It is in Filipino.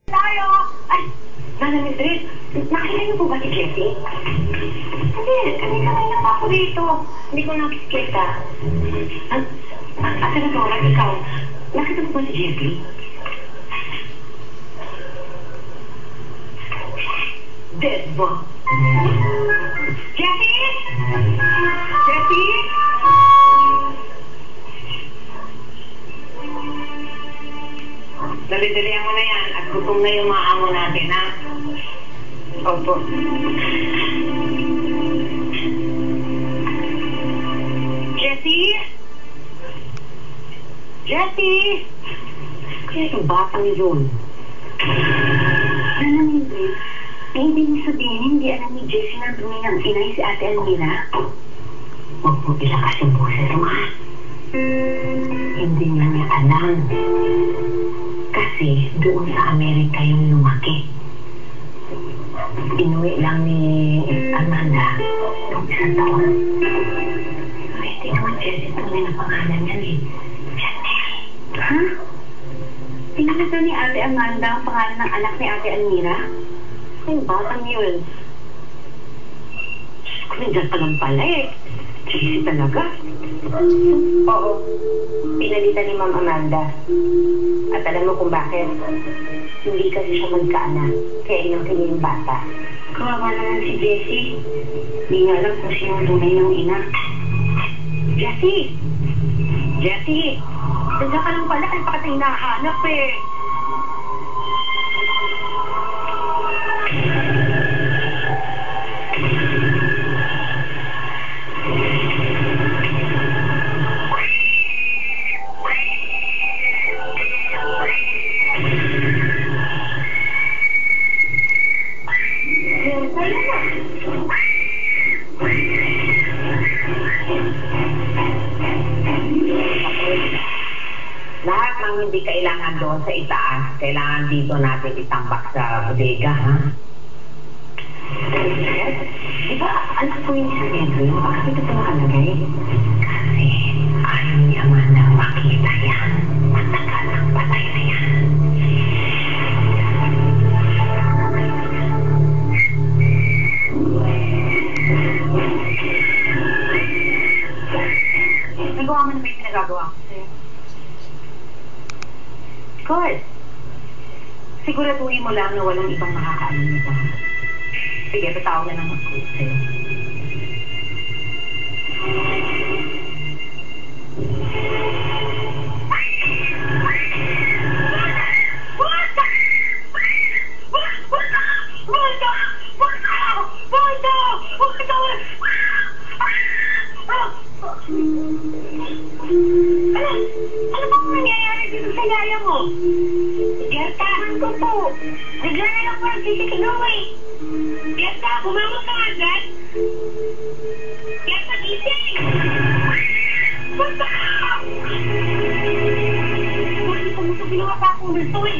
Tayo! Ay, Nana Mildred, nakita niyo po ba si Jessie? Hindi, kanina lang pa ako dito. Hindi ko nakikita. Senadora, ikaw, nakita mo ba si Jessie? Dead ba? Jessie? Jessie? Dali-dalihan mo na yan at gutom na yung mga amo natin, ha? Opo. Jessie? Jessie? Kaya yung batang yun. Alam niyo, hindi niyo sabihin, hindi alam ni Jessie na dumi ng inay si Ate Almira. Huwag mo ilakas yung boses mo, ha? Hindi niya alam. Kasi doon sa Amerika yung lumaki. Inuwi lang ni Amanda noong isang taon. Ay, hindi naman Jessie tunay na pangalan yan eh. Janelle. Ha? Pinakita ni Ate Amanda ang pangalan ng anak ni Ate Almira? Yung batang yun. Kung nandiyan ka lang pala eh. Jessie talaga. Oo. Pinalitan ni Ma'am Amanda. At alam mo kung bakit? Hindi kasi siya magkaanak. Kaya inangkin niya yung bata. Kawawa naman si Jessie. Hindi niya alam kung sino tunay ng ina. Jessie! Jessie! Nandiyan ka lang pala. Ay, baka tayo nahanap eh. Lahat ng hindi kailangan doon sa itaas, kailangan dito natin itambak sa bodega, ha? Di ba, anak ko yung sa Edwin? Bakit ito nakalagay? Kasi ayaw ni Amanda makita yan. Matagal ang patay na yan. Nagawa mo na may pinagagawa ko sa'yo. Good. Siguraduhin mo lang na walang ibang makakaalam nito. Sige, tatawag na lang ako sa'yo. Ano bang nangyayari dito sa yaya mo? Gertahan ko po. Bigla na lang po nagsisigaw eh. Gerta, bumama ka nga dyan. Gerta, gising! Basta! Bakit mo ito ginawa pa akong gusto eh?